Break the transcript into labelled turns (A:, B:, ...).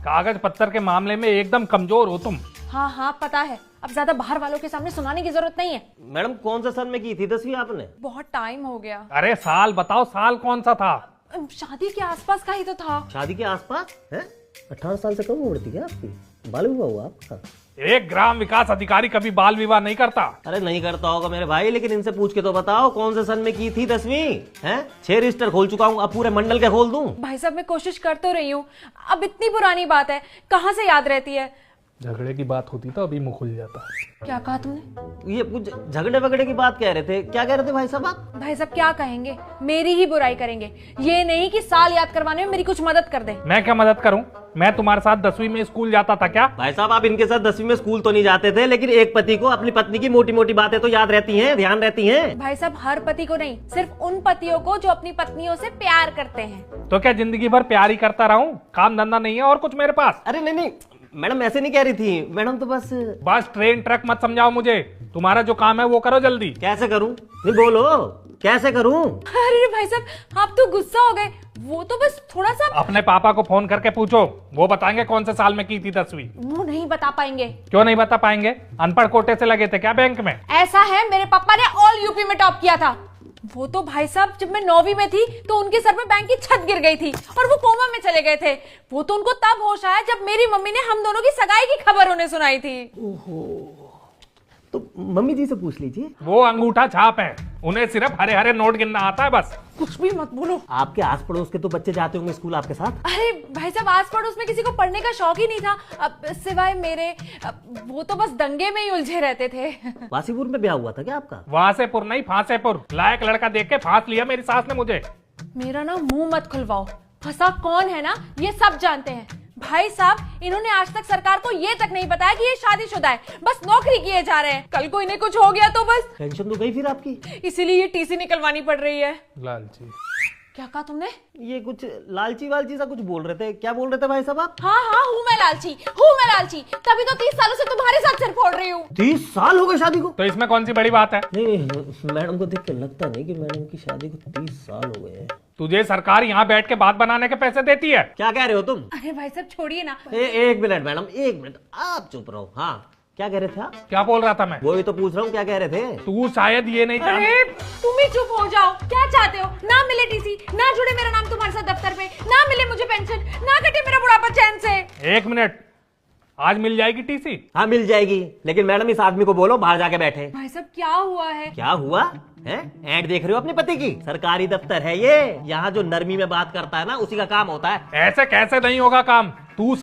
A: कागज पत्थर के मामले में एकदम कमजोर हो तुम।
B: हाँ हाँ पता है, अब ज्यादा बाहर वालों के सामने सुनाने की जरूरत नहीं है।
C: मैडम कौन से सन में की थी 10वीं आपने?
B: बहुत टाइम हो गया।
A: अरे साल बताओ, साल कौन सा था?
B: शादी के आसपास का ही तो था।
C: शादी के आसपास है? 18 साल से कम उम्र थी क्या आपकी? बाल विवाह हुआ आपका?
A: एक ग्राम विकास अधिकारी कभी बाल विवाह नहीं करता।
C: अरे नहीं करता होगा मेरे भाई, लेकिन इनसे पूछ के तो बताओ कौन से सन में की थी 10वीं? हैं? 6 रजिस्टर खोल चुका हूँ, अब पूरे मंडल के खोल दूं?
B: भाई साहब मैं कोशिश कर तो रही हूँ, अब इतनी पुरानी बात है कहाँ से याद रहती है।
A: झगड़े की बात होती तो अभी मुंह खुल जाता।
B: क्या कहा तुमने?
C: ये कुछ झगड़े वगड़े की बात कह रहे थे, क्या कह रहे थे भाई साहब आप?
B: भाई साहब क्या कहेंगे, मेरी ही बुराई करेंगे। ये नहीं कि साल याद करवाने में मेरी कुछ मदद कर दे।
A: मैं क्या मदद करूं? मैं तुम्हारे साथ 10वीं में स्कूल जाता था क्या?
C: भाई साहब आप इनके साथ 10वीं में स्कूल तो नहीं जाते थे, लेकिन एक पति को अपनी पत्नी की मोटी मोटी बातें तो याद रहती हैं, ध्यान रहती हैं।
B: भाई साहब हर पति को नहीं, सिर्फ उन पतियों को जो अपनी पत्नियों से प्यार करते हैं।
A: तो क्या जिंदगी भर प्यार ही करता रहूं? काम धंधा नहीं है और कुछ मेरे पास?
C: अरे नहीं नहीं मैडम ऐसे नहीं कह रही थी, मैडम तो बस
A: ट्रेन ट्रक मत समझाओ मुझे। तुम्हारा जो काम है वो करो जल्दी।
C: कैसे करूं? नहीं बोलो कैसे करूं?
B: अरे भाई साहब आप तो गुस्सा हो गए, वो तो बस थोड़ा सा।
A: अपने पापा को फोन करके पूछो, वो बताएंगे कौन से साल में की थी 10वीं।
B: वो नहीं बता पाएंगे।
A: क्यों नहीं बता पाएंगे? अनपढ़ कोटे से लगे थे क्या बैंक में?
B: ऐसा है मेरे पापा ने ऑल यूपी में टॉप किया था। वो तो भाई साहब जब मैं 9वीं में थी तो उनके सर पे बैंक की छत गिर गई थी और वो कोमा में चले गए थे। वो तो उनको तब होश आया जब मेरी मम्मी ने हम दोनों की सगाई की खबर उन्हें सुनाई थी।
C: तो मम्मी जी से पूछ लीजिए।
A: वो अंगूठा छाप है, उन्हें सिर्फ हरे हरे नोट गिनना आता है बस।
B: कुछ भी मत बोलो।
C: आपके आस पड़ोस के तो बच्चे जाते होंगे स्कूल आपके साथ?
B: अरे भाई साहब आस पड़ोस में किसी को पढ़ने का शौक ही नहीं था, सिवाय मेरे। वो तो बस दंगे में ही उलझे रहते थे।
C: वासीपुर में ब्याह हुआ था क्या आपका?
A: वासेपुर नहीं, फांसेपुर। लायक लड़का देख के फांस लिया मेरी सास ने मुझे।
B: मेरा ना मुंह मत खुलवाओ, फंसा कौन है ना ये सब जानते हैं। भाई साहब इन्होंने आज तक सरकार को ये तक नहीं बताया कि ये शादीशुदा है, बस नौकरी किए जा रहे हैं। कल को इन्हें कुछ हो गया तो बस।
C: पेंशन तो गई फिर आपकी?
B: इसीलिए ये टीसी निकलवानी पड़ रही है।
A: लालची।
B: क्या कहा तुमने?
C: ये कुछ लालची वालची सा कुछ बोल रहे थे, क्या बोल रहे थे भाई साहब आप?
B: हाँ हाँ हूँ मैं लालची, तभी तो 30 सालों से तुम्हारे साथ सिर फोड़ रही हूँ।
C: 30 साल हो गए शादी को?
A: तो इसमें कौन सी बड़ी बात है?
C: नहीं मैडम को देख के लगता नहीं कि मैडम की शादी को 30 साल हो गए हैं।
A: तुझे सरकार यहाँ बैठ के बात बनाने के पैसे देती है?
C: क्या कह रहे हो तुम?
B: अरे भाई साहब छोड़िए ना।
C: एक मिनट मैडम, एक मिनट आप चुप रहो। हाँ क्या कह रहे थे आप?
A: क्या बोल रहा था मैं?
C: वो ही तो पूछ रहा हूँ, क्या कह रहे थे?
A: तू शायद ये नहीं जानता।
B: अरे तुम ही चुप हो जाओ, क्या चाहते हो? ना मिले टीसी, ना जुड़े मेरा नाम तुम्हारे साथ दफ्तर पे, ना मिले मुझे पेंशन, ना कटे मेरा बुढ़ापा चैन से।
A: एक मिनट, आज मिल जाएगी टीसी?
C: हाँ मिल जाएगी, लेकिन मैडम इस आदमी को बोलो बाहर जाके बैठे।
B: भाई साहब क्या हुआ है?
C: क्या हुआ है? ऐड देख रहे हो अपने पति की? सरकारी दफ्तर है ये, यहाँ जो नरमी में बात करता है ना उसी का काम होता है।
A: ऐसे कैसे नहीं होगा काम? तू